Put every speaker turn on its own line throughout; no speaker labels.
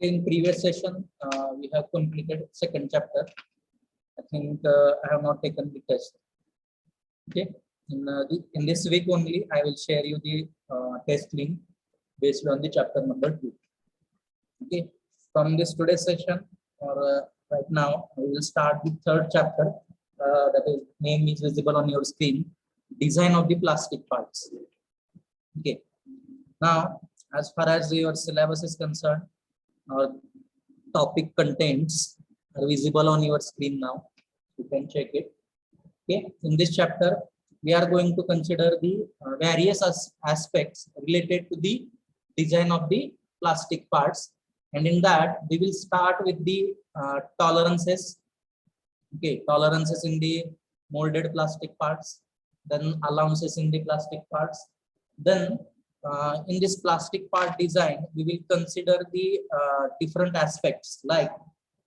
In previous session, we have completed second chapter. I think I have not taken the test. Okay. In this week only, I will share you the test link based on the chapter number 2. Okay. From this today's session, or right now, we will start the third chapter. That is name is visible on your screen. Design of the plastic parts. Okay. Now, as far as your syllabus is concerned, topic contents are visible on your screen now. You can check it. Okay. In this chapter, we are going to consider the various aspects related to the design of the plastic parts, and in that we will start with the tolerances. Okay, tolerances in the molded plastic parts, then allowances in the plastic parts. Then in this plastic part design, we will consider the different aspects like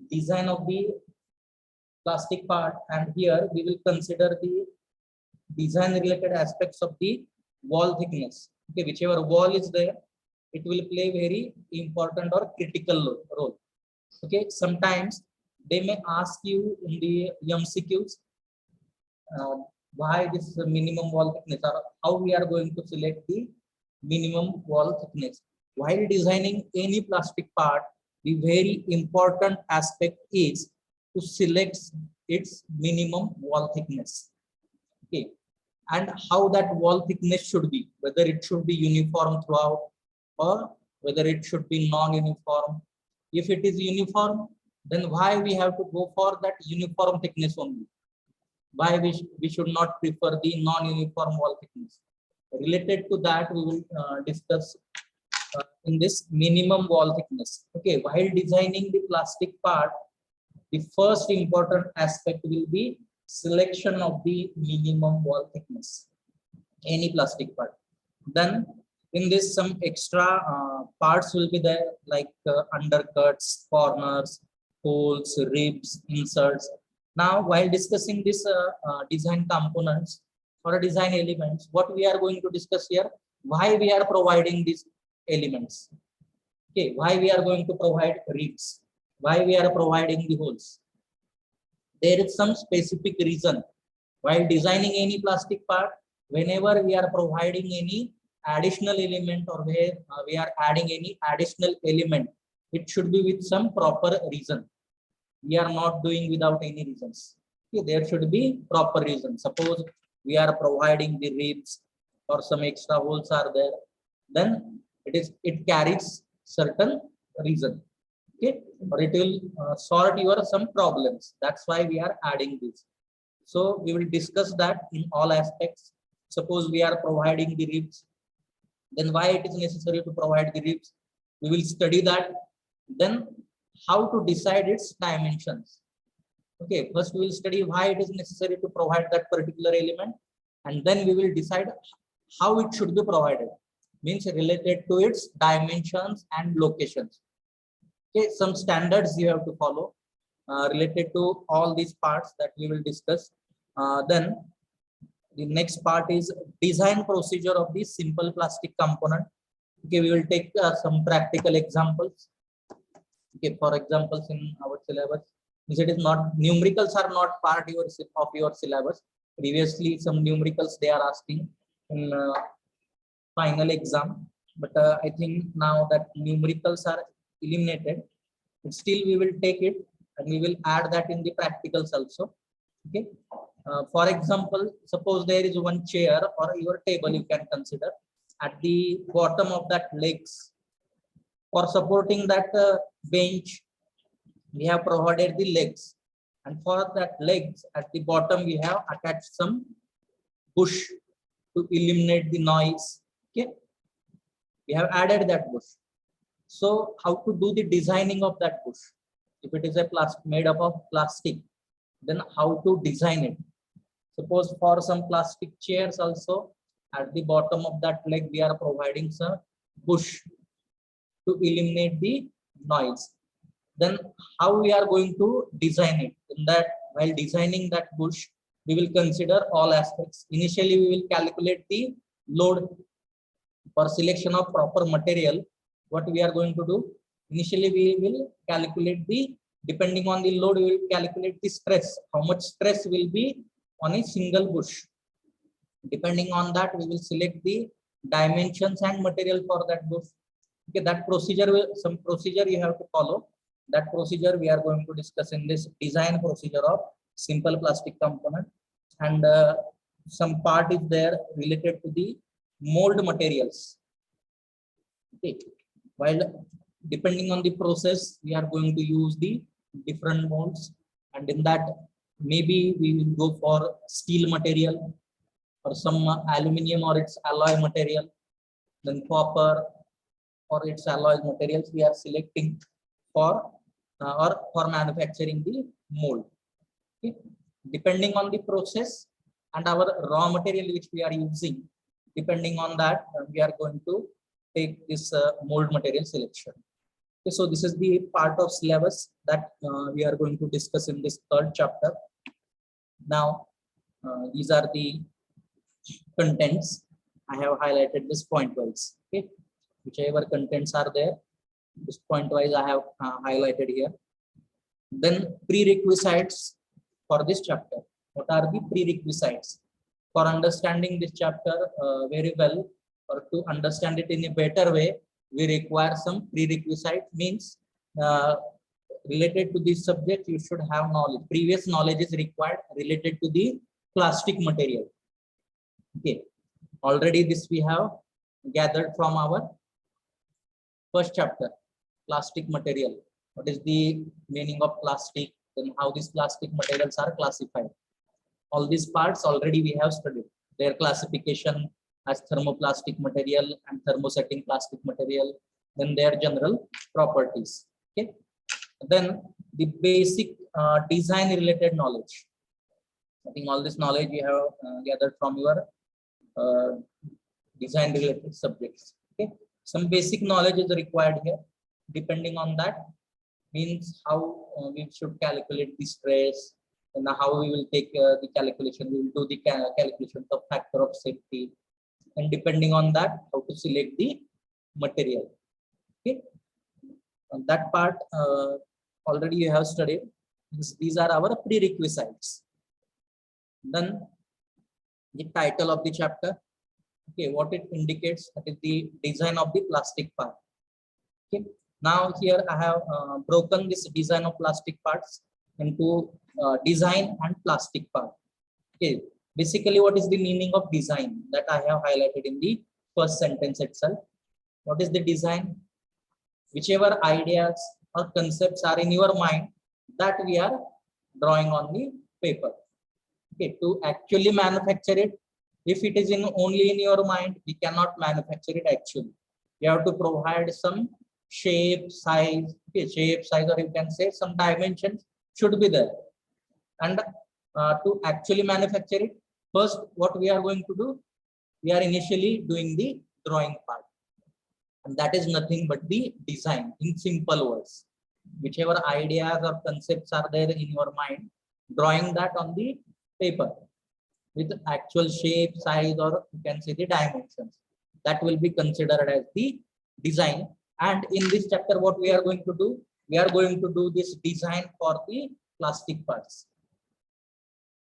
design of the plastic part, and here we will consider the design related aspects of the wall thickness. Okay, whichever wall is there, it will play very important or critical role. Okay, sometimes they may ask you in the MCQs why this minimum wall thickness, or how we are going to select the minimum wall thickness. While designing any plastic part, the very important aspect is to select its minimum wall thickness. Okay, and how that wall thickness should be, whether it should be uniform throughout or whether it should be non-uniform. If it is uniform, then why we have to go for that uniform thickness only? Why we should not prefer the non-uniform wall thickness? Related to that, we will discuss in this minimum wall thickness. Okay, while designing the plastic part, the first important aspect will be selection of the minimum wall thickness, any plastic part. Then in this, some extra parts will be there, like undercuts, corners, holes, ribs, inserts. Now, while discussing this design components or design elements, what we are going to discuss here, why we are providing these elements. Okay, why we are going to provide ribs, why we are providing the holes. There is some specific reason. While designing any plastic part, whenever we are providing any additional element, or where we are adding any additional element, it should be with some proper reason. We are not doing without any reasons. Okay, there should be proper reason. Suppose we are providing the ribs or some extra holes are there, then it carries certain reason. Okay, or it will sort your some problems. That's why we are adding this. So we will discuss that in all aspects. Suppose we are providing the ribs, then why it is necessary to provide the ribs? We will study that. Then how to decide its dimensions. Okay, first we will study why it is necessary to provide that particular element, and then we will decide how it should be provided, means related to its dimensions and locations. Okay, some standards you have to follow related to all these parts that we will discuss. Then the next part is design procedure of the simple plastic component. Okay, we will take some practical examples. Okay, for examples in our syllabus, it is not, numericals are not part of your syllabus. Previously, some numericals they are asking in final exam, but I think now that numericals are eliminated, but still we will take it and we will add that in the practicals also. Okay, for example, suppose there is one chair or your table, you can consider at the bottom of that legs. For supporting that bench, we have provided the legs, and for that legs at the bottom we have attached some bush to eliminate the noise. Okay, we have added that bush. So how to do the designing of that bush? If it is a plastic made up of plastic, then how to design it? Suppose for some plastic chairs also, at the bottom of that leg we are providing some bush to eliminate the noise. Then how we are going to design it? In that, while designing that bush, we will consider all aspects. Initially, we will calculate the load. For selection of proper material, what we are going to do? Initially, we will calculate the, depending on the load, we will calculate the stress, how much stress will be on a single bush. Depending on that, we will select the dimensions and material for that bush. Okay, that procedure will, some procedure you have to follow. That procedure we are going to discuss in this design procedure of simple plastic component, and some part is there related to the mold materials. Okay, while depending on the process, we are going to use the different molds, and in that maybe we will go for steel material or some aluminum or its alloy material, then copper or its alloy materials we are selecting for or for manufacturing the mold. Okay. Depending on the process and our raw material which we are using, depending on that we are going to take this mold material selection. Okay, so this is the part of syllabus that we are going to discuss in this third chapter. Now these are the contents. I have highlighted this point wise. Okay, whichever contents are there, this point wise I have highlighted here. Then prerequisites for this chapter. What are the prerequisites for understanding this chapter very well, or to understand it in a better way? We require some prerequisite, means related to this subject you should have knowledge. Previous knowledge is required related to the plastic material. Okay, already this we have gathered from our first chapter, plastic material. What is the meaning of plastic, then how these plastic materials are classified. All these parts already we have studied. Their classification as thermoplastic material and thermosetting plastic material, then their general properties. Okay, then the basic design related knowledge. I think all this knowledge you have gathered from your design related subjects. Okay, some basic knowledge is required here. Depending on that, means how we should calculate the stress, and how we will take the calculation. We will do the calculation of factor of safety, and depending on that, how to select the material. Okay, and that part already you have studied. These are our prerequisites. Then the title of the chapter. Okay, what it indicates, that is the design of the plastic part. Okay, now here I have broken this design of plastic parts into design and plastic part. Okay, basically what is the meaning of design, that I have highlighted in the first sentence itself. What is the design? Whichever ideas or concepts are in your mind, that we are drawing on the paper. Okay, to actually manufacture it, if it is in only in your mind, we cannot manufacture it actually. You have to provide some shape, size, okay, shape, size, or you can say some dimensions should be there. And to actually manufacture it, first what we are going to do, we are initially doing the drawing part. And that is nothing but the design, in simple words. Whichever ideas or concepts are there in your mind, drawing that on the paper with actual shape, size, or you can say the dimensions. That will be considered as the design. And in this chapter, what we are going to do, we are going to do this design for the plastic parts.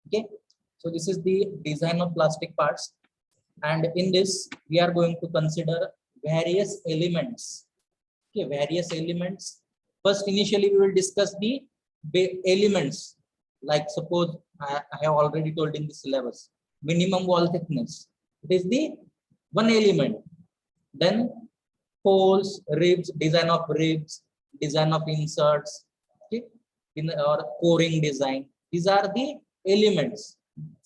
Okay, so this is the design of plastic parts, and in this we are going to consider various elements. Okay, various elements. First, initially we will discuss the elements. Like suppose I have already told in the syllabus, minimum wall thickness. It is the one element. Then holes, ribs, design of ribs, design of inserts, okay, in or coring design. These are the elements.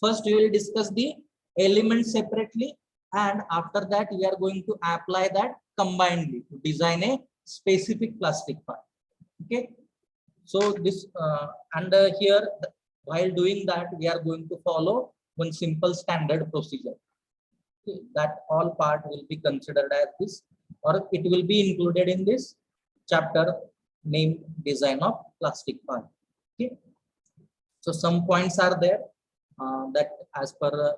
First, we will discuss the elements separately, and after that, we are going to apply that combinedly to design a specific plastic part. Okay, so this here, while doing that, we are going to follow one simple standard procedure. Okay, that all part will be considered as this, or it will be included in this chapter named design of plastic part. Okay, so some points are there that as per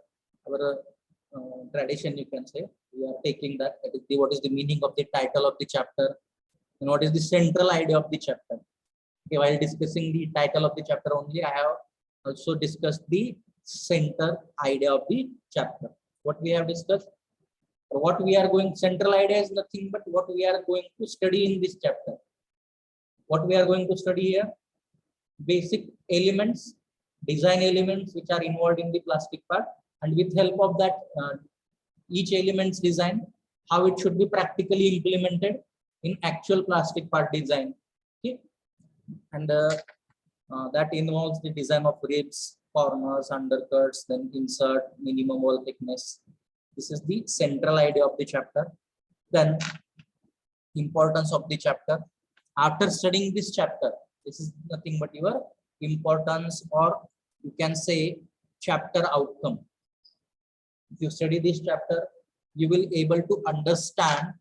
our tradition, you can say, we are taking that. That is the, what is the meaning of the title of the chapter, And what is the central idea of the chapter? Okay, while discussing the title of the chapter only, I have also discussed the center idea of the chapter. What we have discussed, or what we are going, central idea is nothing but what we are going to study in this chapter. What we are going to study here, basic elements, design elements which are involved in the plastic part, and with help of that each element's design, how it should be practically implemented in actual plastic part design. Okay, and that involves the design of ribs, corners, undercuts, then insert, minimum wall thickness. This is the central idea of the chapter. Then importance of the chapter. After studying this chapter, this is nothing but your importance, or you can say chapter outcome. If you study this chapter, you will able to understand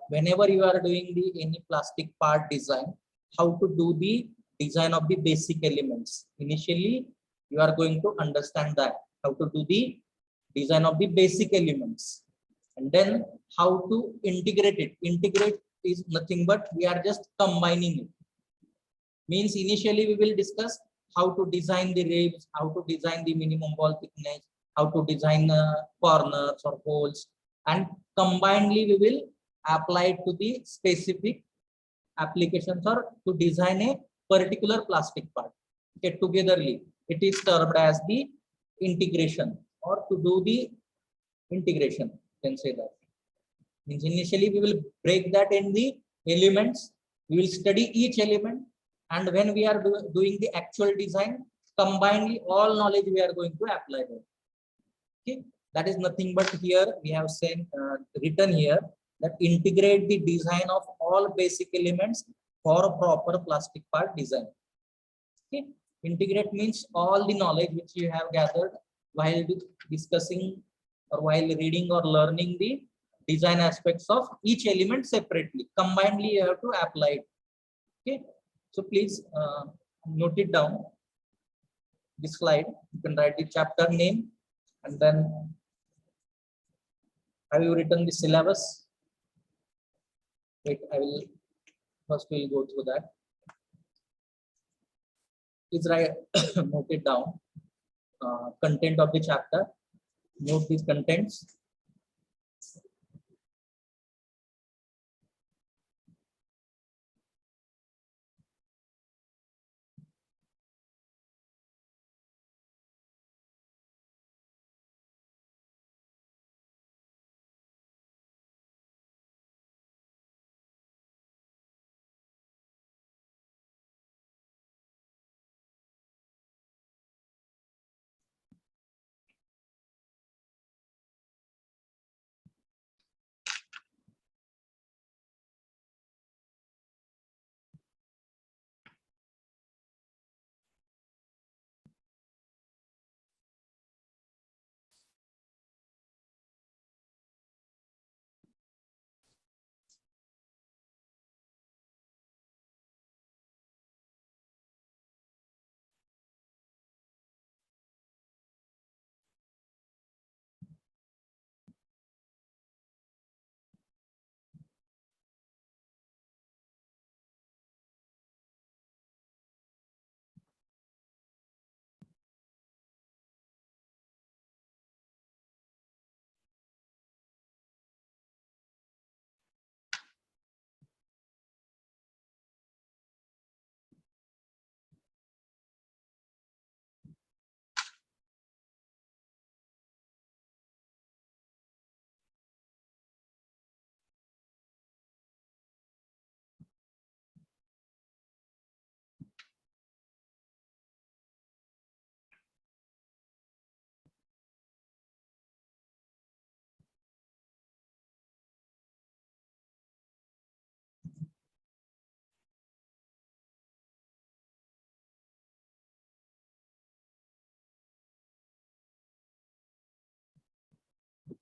whenever you are doing the any plastic part design, how to do the design of the basic elements. Initially, you are going to understand that how to do the design of the basic elements, and then how to integrate it. Integrate is nothing but we are just combining it. Means initially we will discuss how to design the ribs, how to design the minimum wall thickness, how to design corners or holes, and combinedly we will apply it to the specific applications or to design a particular plastic part. Okay, togetherly, it is termed as the integration, or to do the integration, you can say that. Means initially we will break that in the elements, we will study each element, and when we are doing the actual design, combinedly all knowledge we are going to apply there. Okay, that is nothing but here we have said written here that integrate the design of all basic elements for proper plastic part design. Okay, integrate means all the knowledge which you have gathered while discussing or while reading or learning the design aspects of each element separately. Combinedly, you have to apply it. Okay, so please note it down. This slide, you can write the chapter name, and then have you written the syllabus? Wait, I will first we'll go through that. Please write, note it down. Content of the chapter. Note these contents.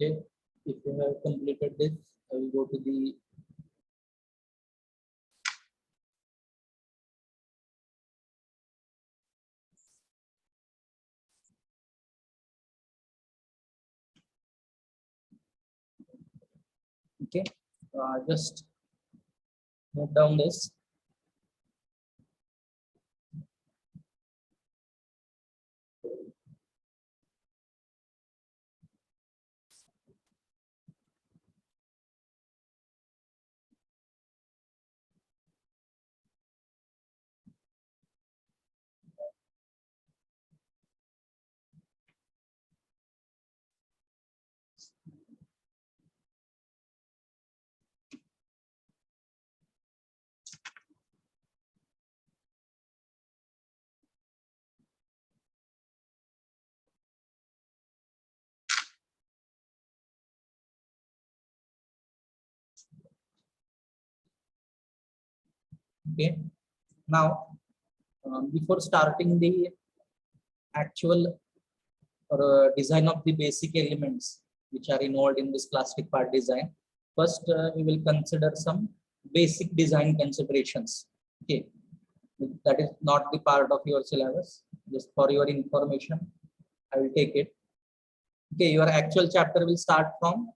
Okay, if you have completed this, I will go to the okay. Just Note down this. Okay. Now, before starting the actual design of the basic elements which are involved in this plastic part design, first we will consider some basic design considerations. Okay, that is not the part of your syllabus. Just for your information, I will take it. Okay, your actual chapter will start from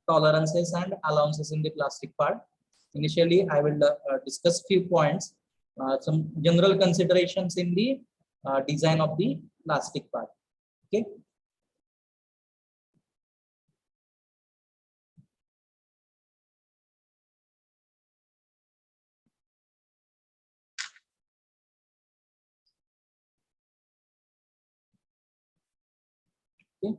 tolerances and allowances in the plastic part. Initially, I will discuss few points, some general considerations in the design of the plastic part. Okay. Okay.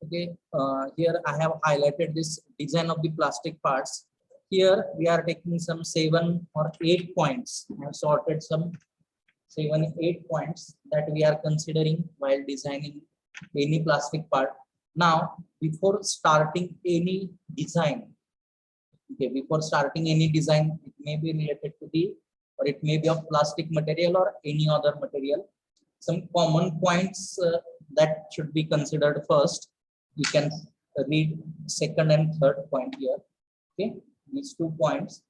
Okay, here I have highlighted this design of the plastic parts. Here we are taking some 7 or 8 points. I have sorted some 7, 8 points that we are considering while designing any plastic part. Now, before starting any design, okay, before starting any design, it may be related to the, or it may be of plastic material or any other material. Some common points that should be considered first. You can read second and third point here. Okay, these 2 points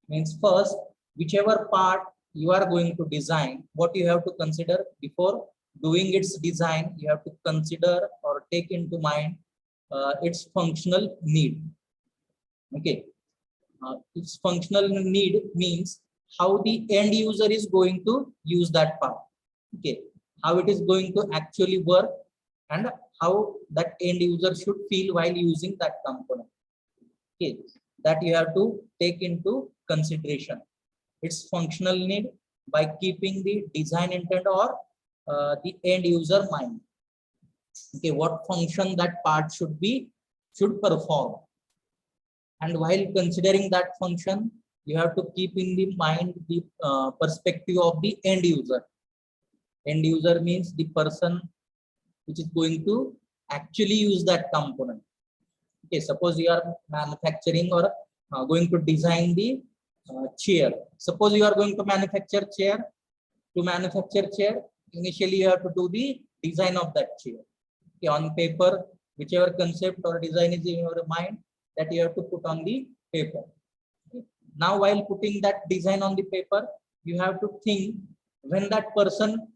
means first, whichever part you are going to design, what you have to consider before doing its design, you have to consider or take into mind its functional need. Okay, its functional need means how the end user is going to use that part. Okay, how it is going to actually work and how that end user should feel while using that component. Okay, that you have to take into consideration its functional need by keeping the design intent or the end user mind. Okay, what function that part should perform, and while considering that function, you have to keep in the mind the perspective of the end user. End user means the person which is going to actually use that component. Okay, suppose you are manufacturing or going to design the chair. Suppose you are going to manufacture chair. To manufacture chair, initially you have to do the design of that chair. Okay, on paper, whichever concept or design is in your mind, that you have to put on the paper. Okay. Now, while putting that design on the paper, you have to think when that person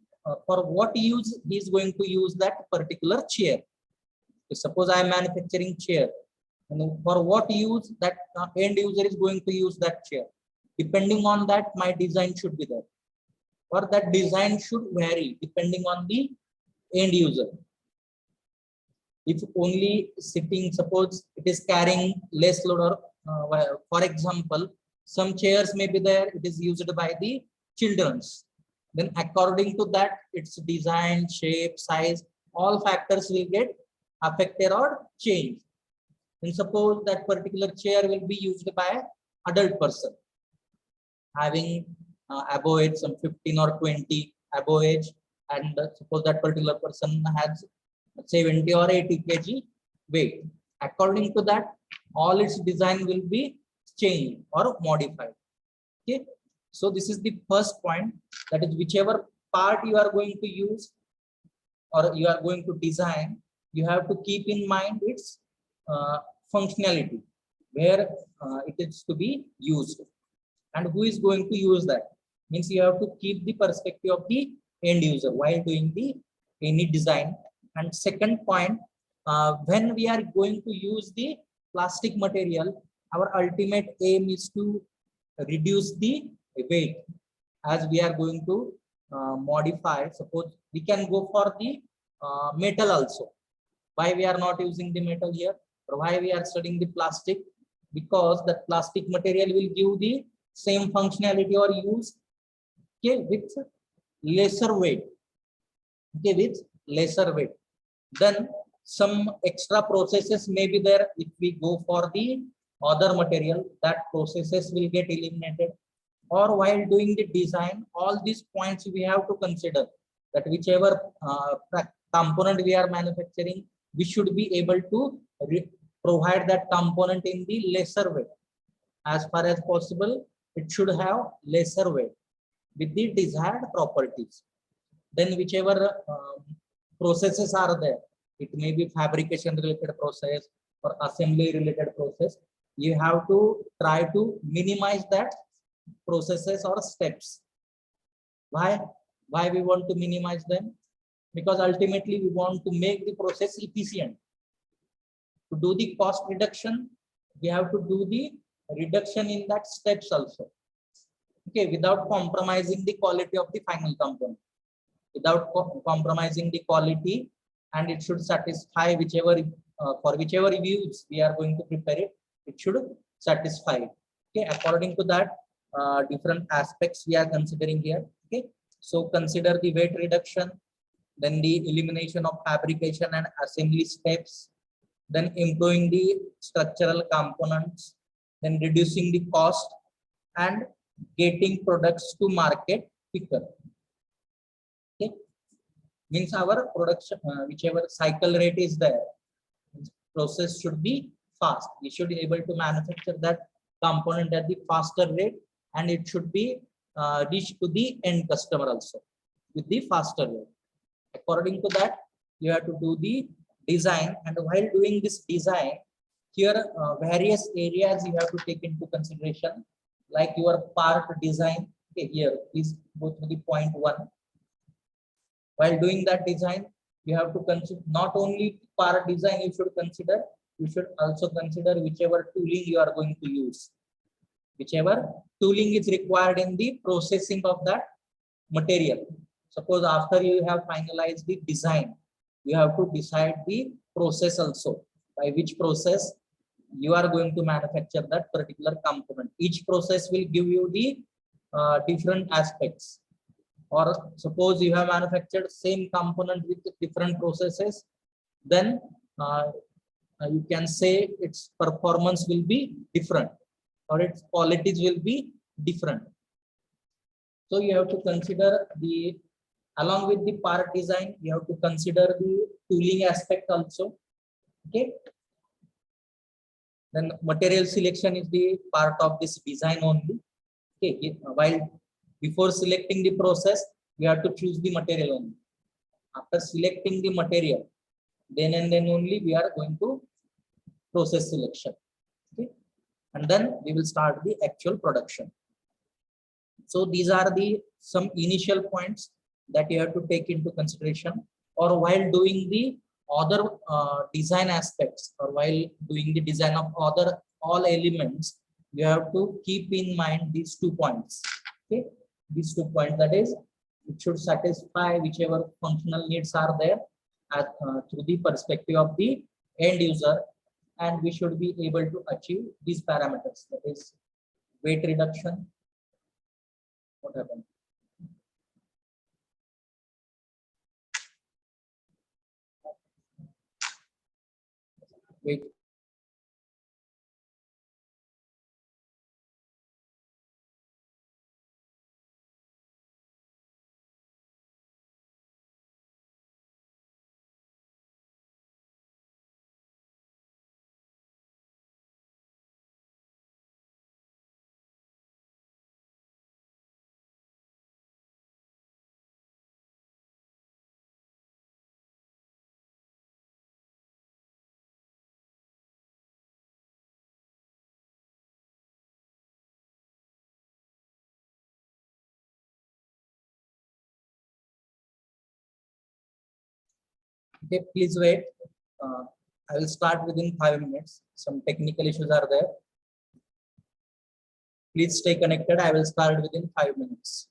for what use he is going to use that particular chair. Suppose I am manufacturing chair, and for what use that end user is going to use that chair. Depending on that, my design should be there, or that design should vary depending on the end user. If only sitting, suppose it is carrying less load, or for example, some chairs may be there, it is used by the children's. Then according to that, its design, shape, size, all factors will get affected or changed. And suppose that particular chair will be used by an adult person having above age some 15 or 20 above age, and suppose that particular person has 70 or 80 kg weight. According to that, all its design will be changed or modified. Okay, so this is the first point, that is whichever part you are going to use or you are going to design, you have to keep in mind its functionality, where it is to be used. and who is going to use that. Means you have to keep the perspective of the end user while doing the any design. And second point, when we are going to use the plastic material, our ultimate aim is to reduce the weight. As we are going to modify, suppose we can go for the metal also. Why we are not using the metal here, or why we are studying the plastic? Because the plastic material will give the same functionality or use, okay, with lesser weight. Okay, with lesser weight, then some extra processes may be there. If we go for the other material, that processes will get eliminated. Or while doing the design, all these points we have to consider, that whichever component we are manufacturing, we should be able to provide that component in the lesser weight. As far as possible, it should have lesser weight with the desired properties. Then whichever processes are there, it may be fabrication related process or assembly related process, you have to try to minimize that processes or steps. Why we want to minimize them? Because ultimately we want to make the process efficient. To do the cost reduction, we have to do the reduction in that steps also, okay, without compromising the quality of the final component, without compromising the quality, and it should satisfy whichever for whichever use we are going to prepare it, it should satisfy. Okay, according to that, different aspects we are considering here. Okay, so consider the weight reduction, then the elimination of fabrication and assembly steps, then improving the structural components, then reducing the cost, and getting products to market quicker. Okay, means our production, whichever cycle rate is there, process should be fast. We should be able to manufacture that component at the faster rate, and it should be reached to the end customer also with the faster rate. According to that, you have to do the design, and while doing this design, here various areas you have to take into consideration, like your part design. Okay, here please go to the point 1. While doing that design, you have to consider not only part design, you should also consider whichever tooling you are going to use, whichever tooling is required in the processing of that material. Suppose after you have finalized the design, you have to decide the process also, by which process you are going to manufacture that particular component. Each process will give you the different aspects. Or suppose you have manufactured same component with different processes, then you can say its performance will be different, or its qualities will be different. So you have to consider the, along with the part design, you have to consider the tooling aspect also. Okay, then material selection is the part of this design only. Okay, while before selecting the process, we have to choose the material only. After selecting the material, then and then only we are going to process selection. Okay, and then we will start the actual production. So these are the some initial points that you have to take into consideration, or while doing the other design aspects, or while doing the design of other all elements, you have to keep in mind these 2 points. Okay, these 2 points, that is, it should satisfy whichever functional needs are there through the perspective of the end user, and we should be able to achieve these parameters, that is weight reduction. What happened? Weight Okay, please wait. Uh, I will start within 5 minutes. Some technical issues are there. Please stay connected. I will start within 5 minutes.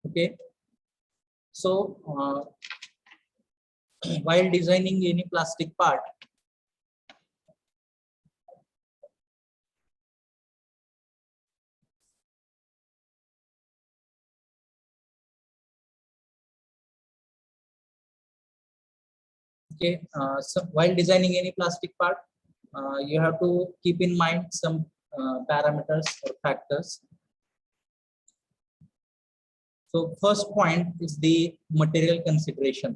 Okay, so while designing any plastic part, okay, so while designing any plastic part, you have to keep in mind some parameters or factors. So first point is the material consideration.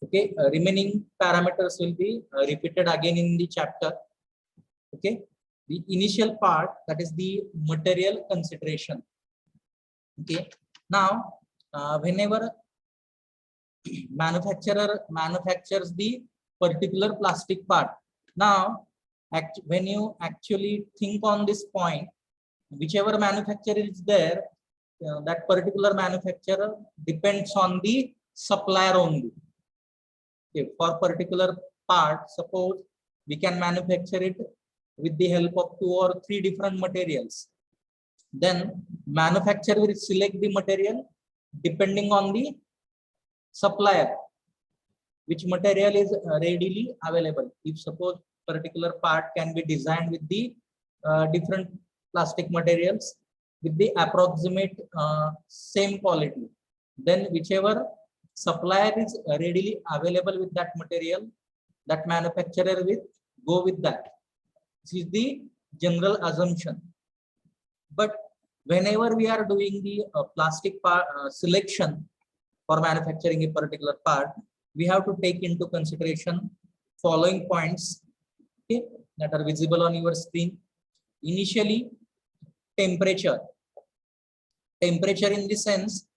Okay, remaining parameters will be repeated again in the chapter. Okay, the initial part, that is the material consideration. Okay, now whenever manufacturer manufactures the particular plastic part, now when you actually think on this point, whichever manufacturer is there, that particular manufacturer depends on the supplier only. Okay, for particular part, suppose we can manufacture it with the help of 2 or 3 different materials, then manufacturer will select the material depending on the supplier, which material is readily available. If suppose particular part can be designed with the different plastic materials with the approximate same quality, then whichever supplier is readily available with that material, that manufacturer will go with that. This is the general assumption. But whenever we are doing the plastic part selection for manufacturing a particular part, we have to take into consideration following points, okay, that are visible on your screen. Initially, temperature. Temperature in the sense,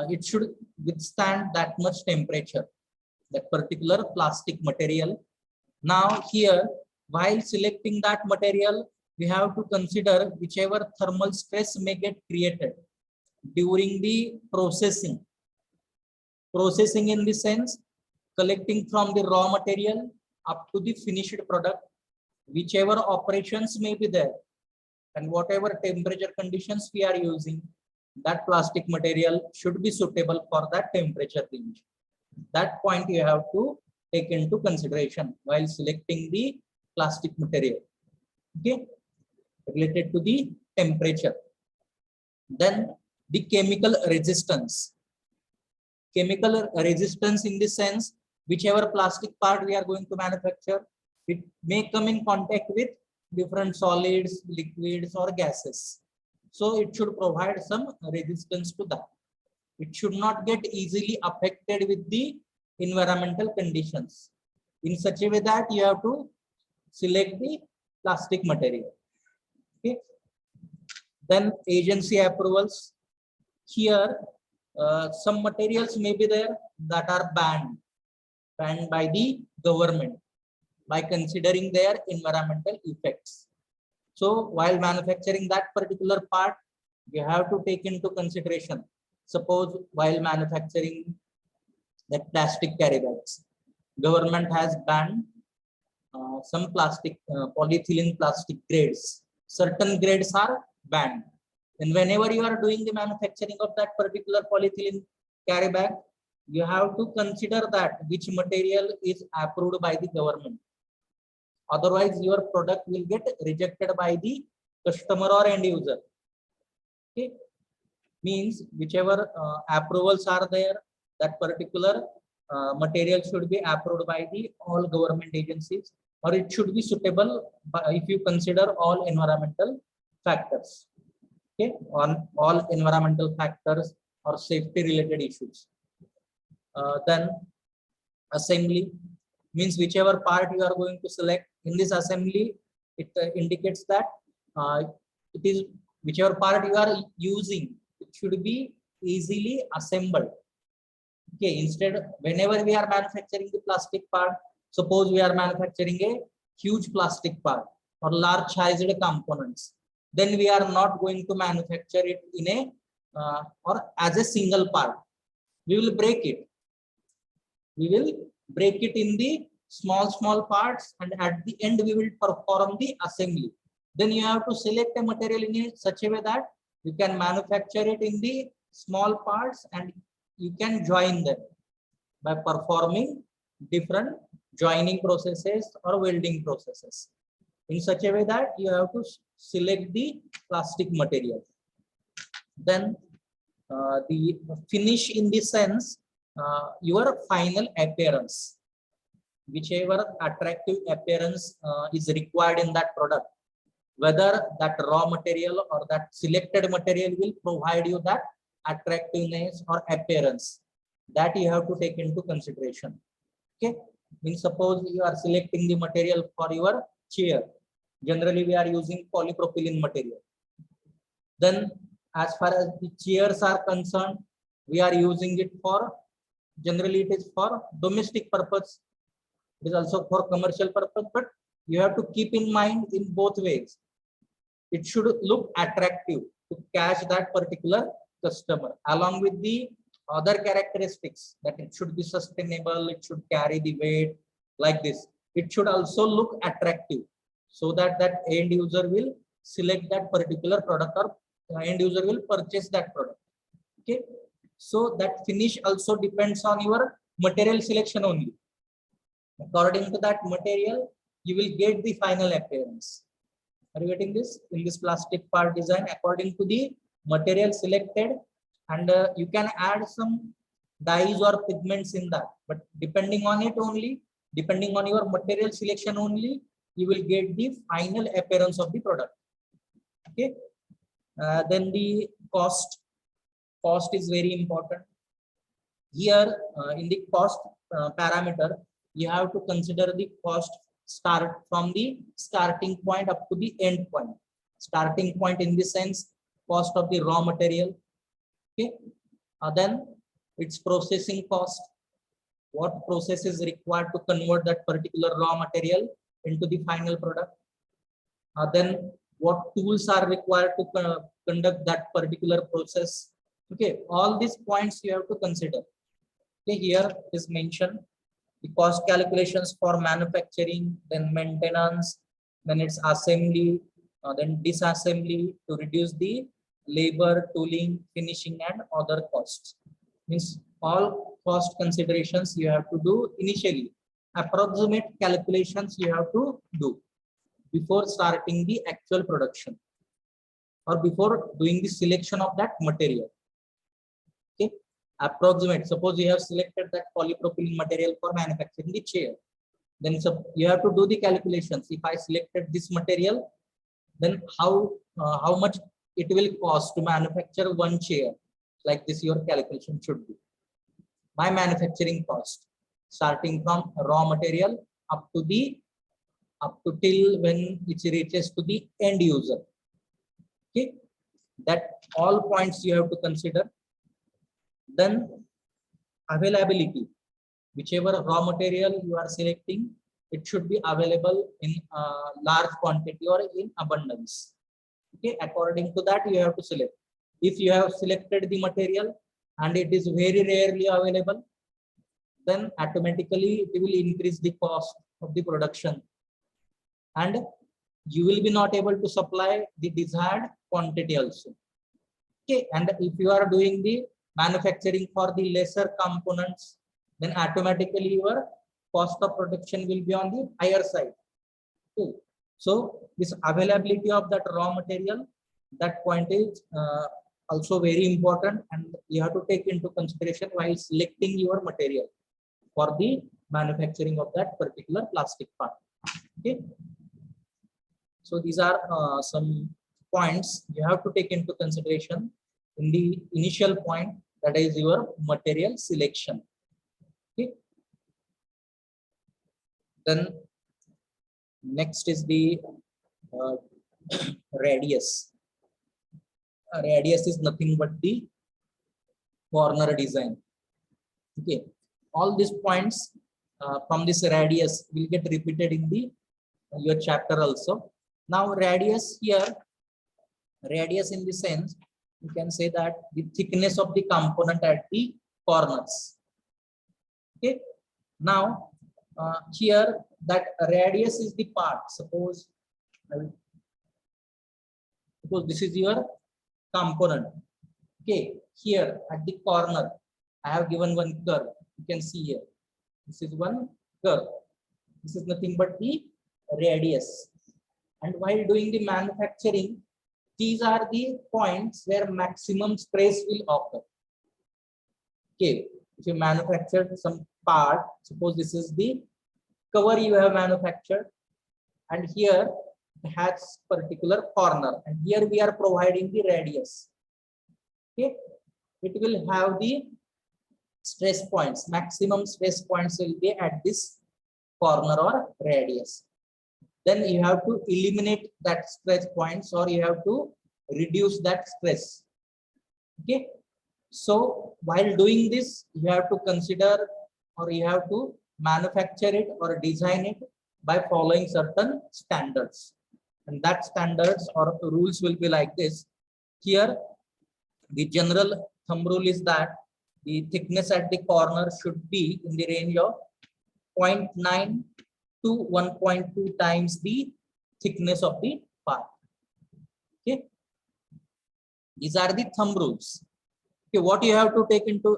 it should withstand that much temperature, that particular plastic material. Now here, while selecting that material, we have to consider whichever thermal stress may get created during the processing. Processing in the sense, collecting from the raw material up to the finished product, whichever operations may be there, and whatever temperature conditions we are using, that plastic material should be suitable for that temperature range. That point you have to take into consideration while selecting the plastic material, okay, related to the temperature. Then the chemical resistance. Chemical resistance in the sense, whichever plastic part we are going to manufacture, it may come in contact with different solids, liquids, or gases. So it should provide some resistance to that. It should not get easily affected with the environmental conditions, in such a way that you have to select the plastic material. Okay. Then agency approvals. Here, some materials may be there that are banned by the government by considering their environmental effects. So while manufacturing that particular part, you have to take into consideration. Suppose while manufacturing that plastic carry bags, government has banned some plastic polyethylene plastic grades. Certain grades are banned. And whenever you are doing the manufacturing of that particular polyethylene carry bag, you have to consider that which material is approved by the government. Otherwise, your product will get rejected by the customer or end user. Okay, means whichever approvals are there, that particular material should be approved by the all government agencies, or it should be suitable if you consider all environmental factors. Okay, on all environmental factors or safety related issues. Then assembly, means whichever part you are going to select in this assembly, it indicates that it is whichever part you are using, it should be easily assembled. Okay, instead, whenever we are manufacturing the plastic part, suppose we are manufacturing a huge plastic part or large sized components, then we are not going to manufacture it in a or as a single part. We will break it. We will break it in the small parts, and at the end we will perform the assembly. Then you have to select a material in such a way that you can manufacture it in the small parts and you can join them by performing different joining processes or welding processes in such a way that you have to select the plastic material. Then the finish in the sense your final appearance, whichever attractive appearance is required in that product, whether that raw material or that selected material will provide you that attractiveness or appearance, that you have to take into consideration. Okay, means suppose you are selecting the material for your chair, generally we are using polypropylene material. Then as far as the chairs are concerned, we are using it for, generally it is for domestic purpose, it is also for commercial purpose, but you have to keep in mind in both ways. It should look attractive to catch that particular customer, along with the other characteristics, that it should be sustainable, it should carry the weight like this. It should also look attractive so that that end user will select that particular product or end user will purchase that product. Okay, so that finish also depends on your material selection only. According to that material, you will get the final appearance. Are you getting this? In this plastic part design, according to the material selected, and you can add some dyes or pigments in that, but depending on it only, depending on your material selection only, you will get the final appearance of the product. Okay, then the cost is very important here. In the cost parameter, you have to consider the cost start from the starting point up to the end point. Starting point in the sense cost of the raw material. Okay, then its processing cost, what process is required to convert that particular raw material into the final product. Then what tools are required to conduct that particular process. Okay, all these points you have to consider. Okay, here is mentioned the cost calculations for manufacturing, then maintenance, then its assembly, then disassembly to reduce the labor, tooling, finishing, and other costs. Means all cost considerations you have to do initially. Approximate calculations you have to do before starting the actual production or before doing the selection of that material. Okay, approximate. Suppose you have selected that polypropylene material for manufacturing the chair, then you have to do the calculations. If I selected this material, then how much it will cost to manufacture one chair like this, your calculation should be. My manufacturing cost starting from raw material up to till when it reaches to the end user. Okay, that all points you have to consider. Then availability, whichever raw material you are selecting, it should be available in large quantity or in abundance. Okay, according to that you have to select. If you have selected the material and it is very rarely available, then automatically it will increase the cost of the production and you will be not able to supply the desired quantity also. Okay, and if you are doing the manufacturing for the lesser components, then automatically your cost of production will be on the higher side. Okay. So this availability of that raw material, that point is also very important, and you have to take into consideration while selecting your material for the manufacturing of that particular plastic part. Okay, so these are some points you have to take into consideration in the initial point, that is your material selection. Okay, then next is the radius. Radius is nothing but the corner design. Okay, all these points from this radius will get repeated in the your chapter also. Now radius here, radius in the sense you can say that the thickness of the component at the corners. Okay, now here that radius is the part. Suppose Suppose this is your component. Okay, here at the corner, I have given one curve. You can see here. This is one curve. This is nothing but the radius. And while doing the manufacturing, these are the points where maximum stress will occur. Okay, if you manufactured some part, suppose this is the cover you have manufactured, and here it has particular corner, and here we are providing the radius. Okay, it will have the stress points, maximum stress points will be at this corner or radius. Then you have to eliminate that stress points, or you have to reduce that stress. Okay, so while doing this, you have to consider, or you have to manufacture it or design it by following certain standards, and that standards or rules will be like this. Here the general thumb rule is that the thickness at the corner should be in the range of 0.9 to 1.2 times the thickness of the part. Okay, these are the thumb rules. Okay, what you have to take into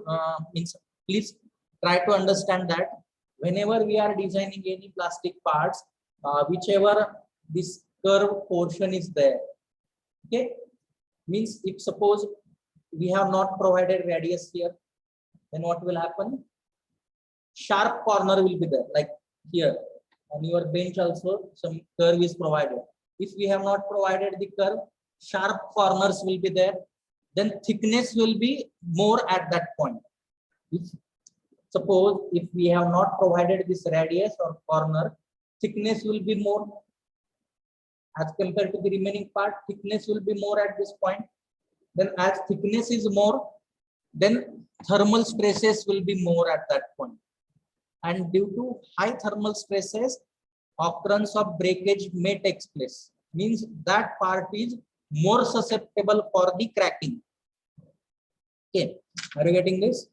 means, please try to understand that whenever we are designing any plastic parts, whichever this curved portion is there, okay, means if suppose we have not provided radius here, then what will happen? Sharp corner will be there, like here on your bench also some curve is provided. If we have not provided the curve, sharp corners will be there, then thickness will be more at that point. If suppose if we have not provided this radius or corner, thickness will be more as compared to the remaining part. Thickness will be more at this point. Then as thickness is more, then thermal stresses will be more at that point. And due to high thermal stresses, occurrence of breakage may take place. Means that part is more susceptible for the cracking. Okay, are you getting this?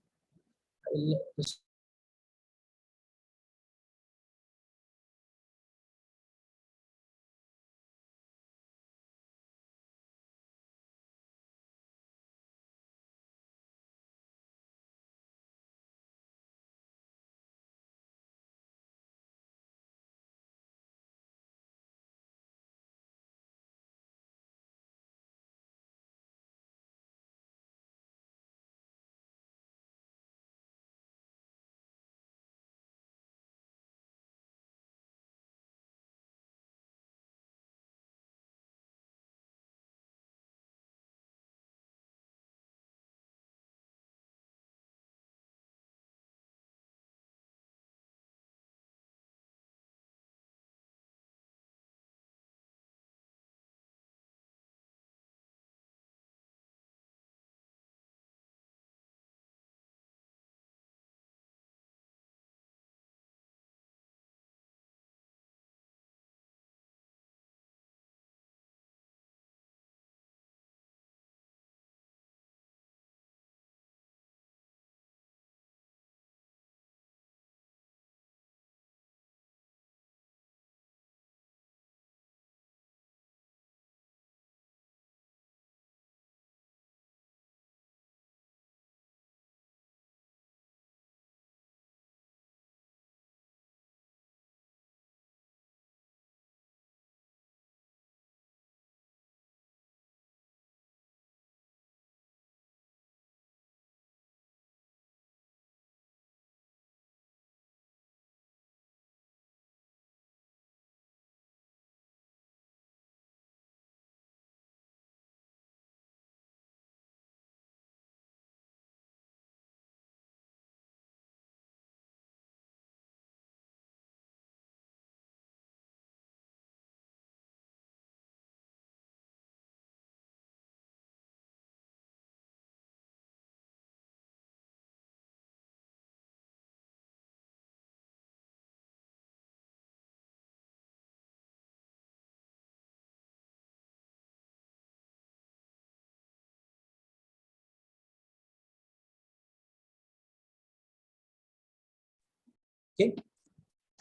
Okay,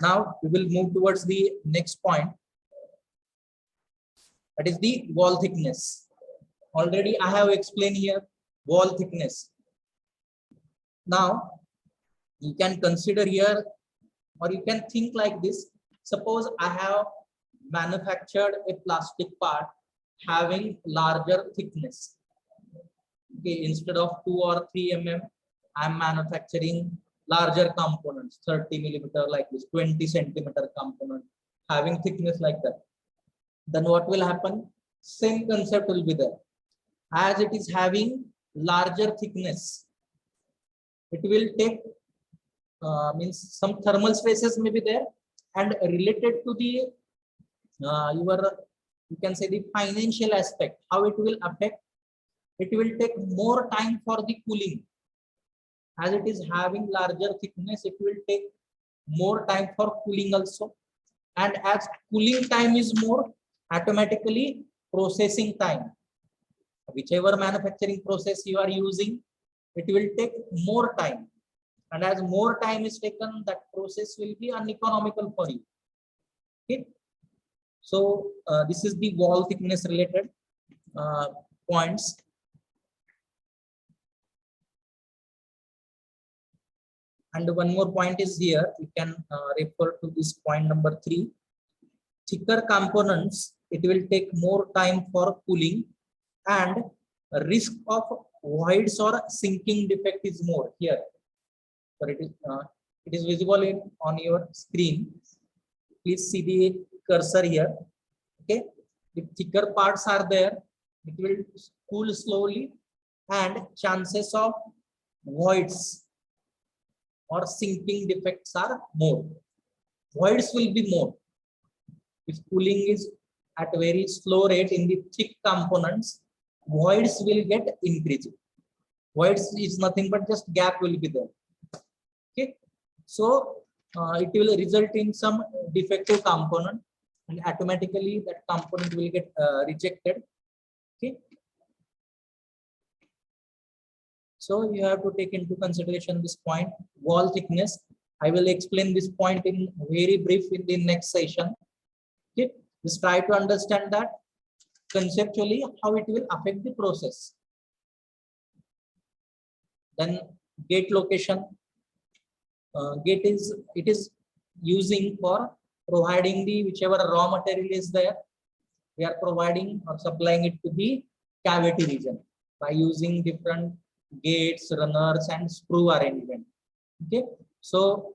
now we will move towards the next point, that is the wall thickness. Already I have explained here wall thickness. Now you can consider here, or you can think like this. Suppose I have manufactured a plastic part having larger thickness. Okay, instead of 2 or 3 mm, I'm manufacturing larger components, 30 millimeter like this, 20 centimeter component having thickness like that. Then what will happen? Same concept will be there. As it is having larger thickness, it will take means some thermal stresses may be there, and related to the your, you can say, the financial aspect, how it will affect. It will take more time for the cooling. As it is having larger thickness, it will take more time for cooling also. And as cooling time is more, automatically processing time, whichever manufacturing process you are using, it will take more time. And as more time is taken, that process will be uneconomical for you. Okay. So this is the wall thickness related points. And one more point is here, you can refer to this point number 3. Thicker components, it will take more time for cooling, and risk of voids or sinking defect is more here. So it is visible on your screen. Please see the cursor here. Okay, if thicker parts are there, it will cool slowly, and chances of voids or sinking defects are more. Voids will be more. If cooling is at a very slow rate in the thick components, voids will get increased. Voids is nothing but just gap will be there. Okay, so it will result in some defective component, and automatically that component will get rejected. Okay, so you have to take into consideration this point, wall thickness. I will explain this point in very brief in the next session. Okay, just try to understand that conceptually how it will affect the process. Then gate location. Gate is, it is using for providing the whichever raw material is there, we are providing or supplying it to the cavity region by using different gates, runners, and screw arrangement. Okay, so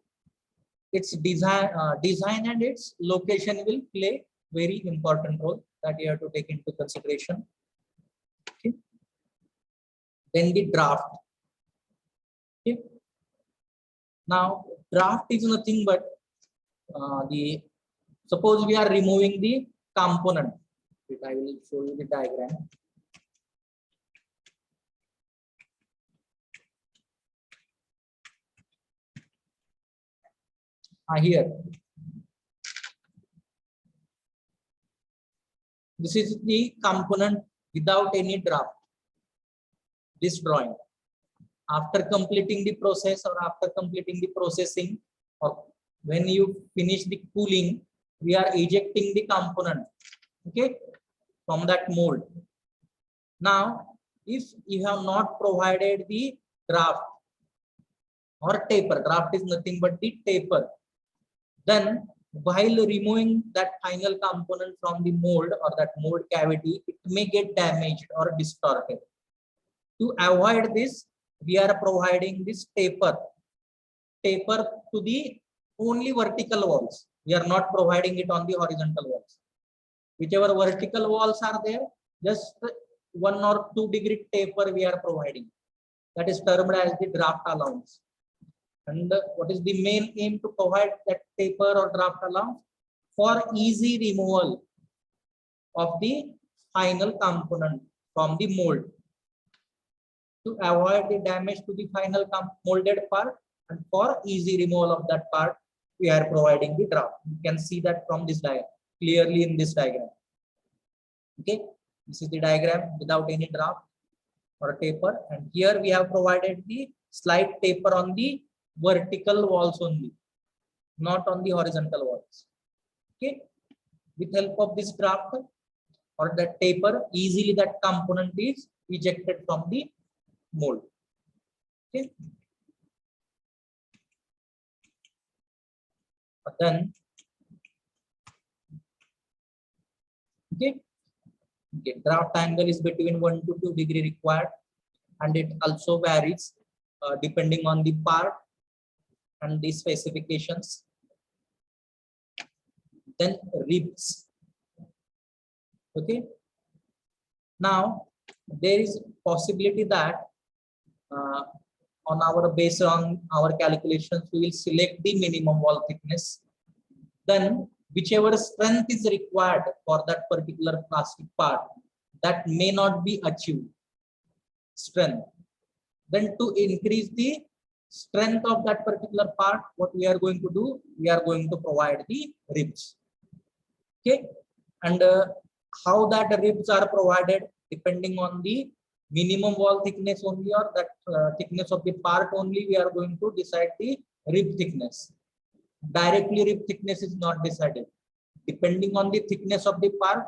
its design and its location will play very important role that you have to take into consideration. Okay, then the draft. Okay, now draft is nothing but suppose we are removing the component. I will show you the diagram. Here, this is the component without any draft. This drawing, after completing the process or after completing the processing, or when you finish the cooling, we are ejecting the component, okay, from that mold. Now if you have not provided the draft or taper, draft is nothing but the taper, then while removing that final component from the mold or that mold cavity, it may get damaged or distorted. To avoid this, we are providing this taper to the only vertical walls. We are not providing it on the horizontal walls. Whichever vertical walls are there, just 1 or 2 degree taper we are providing. That is termed as the draft allowance. And what is the main aim to provide that taper or draft allowance? For easy removal of the final component from the mold. To avoid the damage to the final molded part, and for easy removal of that part, we are providing the draft. You can see that from this diagram, clearly in this diagram. Okay, this is the diagram without any draft or taper, and here we have provided the slight taper on the vertical walls only, not on the horizontal walls. Okay, with help of this draft, or that taper, easily that component is ejected from the mold. Okay. But then, okay, draft angle is between 1 to 2 degree required, and it also varies depending on the part and the specifications. Then ribs. Okay. Now there is possibility that based on our calculations, we will select the minimum wall thickness. Then whichever strength is required for that particular plastic part, that may not be achieved strength. Then to increase the strength of that particular part, what we are going to do, we are going to provide the ribs. Okay. And how that ribs are provided, depending on the minimum wall thickness only, or that thickness of the part only, we are going to decide the rib thickness. Directly rib thickness is not decided. Depending on the thickness of the part,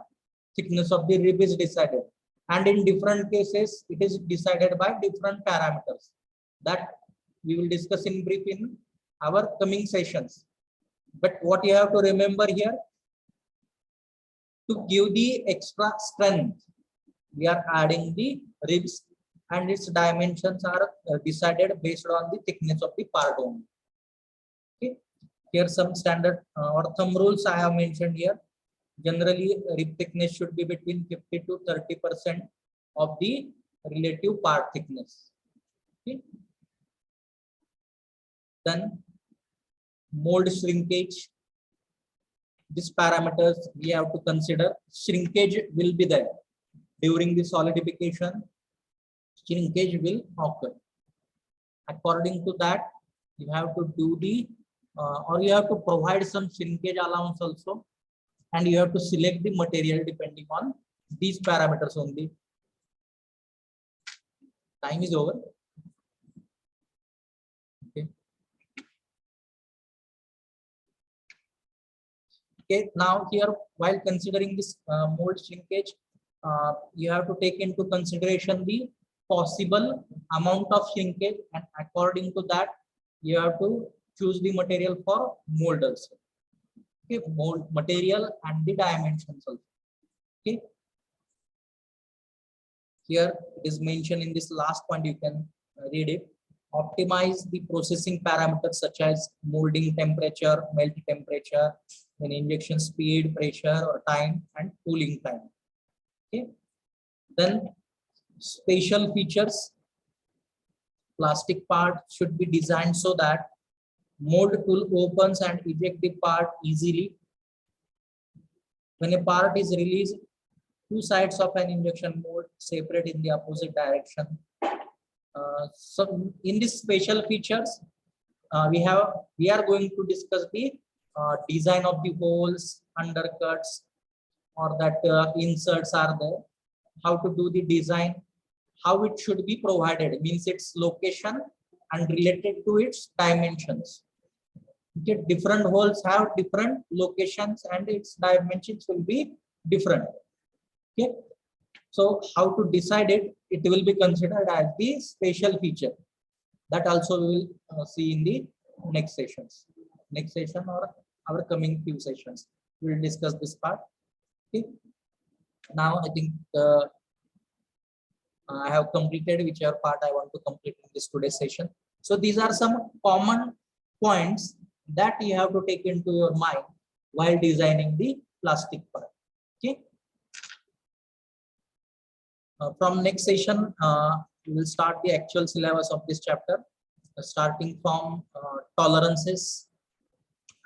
thickness of the rib is decided. And in different cases, it is decided by different parameters that we will discuss in brief in our coming sessions. But what you have to remember here, to give the extra strength, we are adding the ribs, and its dimensions are decided based on the thickness of the part only. Okay. Here some standard or some rules I have mentioned here. Generally, rib thickness should be between 50 to 30% of the relative part thickness. Okay. Then mold shrinkage. These parameters we have to consider. Shrinkage will be there during the solidification. Shrinkage will occur. According to that, you have to do the or you have to provide some shrinkage allowance also, and you have to select the material depending on these parameters only. Time is over. Okay. Okay. Now here, while considering this mold shrinkage, you have to take into consideration the possible amount of shrinkage, and according to that, you have to choose the material for mold also. Okay, mold material and the dimensions also. Okay. Here it is mentioned in this last point, you can read it. Optimize the processing parameters such as molding temperature, melt temperature, then injection speed, pressure or time, and cooling time. Okay. Then special features. Plastic part should be designed so that mold tool opens and eject the part easily. When a part is released, two sides of an injection mold separate in the opposite direction. So in these special features, we are going to discuss the design of the holes, undercuts, or that inserts are there, how to do the design, how it should be provided, means its location and related to its dimensions. Okay, different holes have different locations and its dimensions will be different. Okay, so how to decide it, it will be considered as the special feature. That also we will see in the next sessions. Next session or our coming few sessions, we will discuss this part. Okay. Now I think I have completed whichever part I want to complete in this today's session. So these are some common points that you have to take into your mind while designing the plastic part. Okay. From next session, we will start the actual syllabus of this chapter, starting from tolerances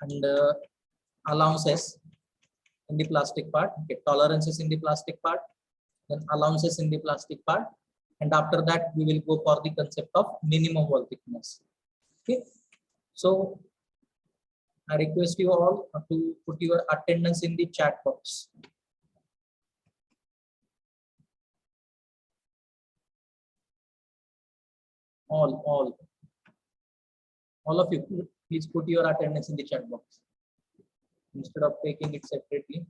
and allowances in the plastic part. Okay, tolerances in the plastic part, then allowances in the plastic part, and after that we will go for the concept of minimum wall thickness. Okay, so I request you all to put your attendance in the chat box. All of you, please put your attendance in the chat box instead of taking it separately.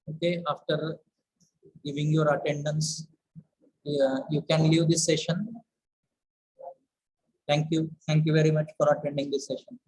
Okay, after giving your attendance, you can leave this session. Thank you. Thank you very much for attending this session.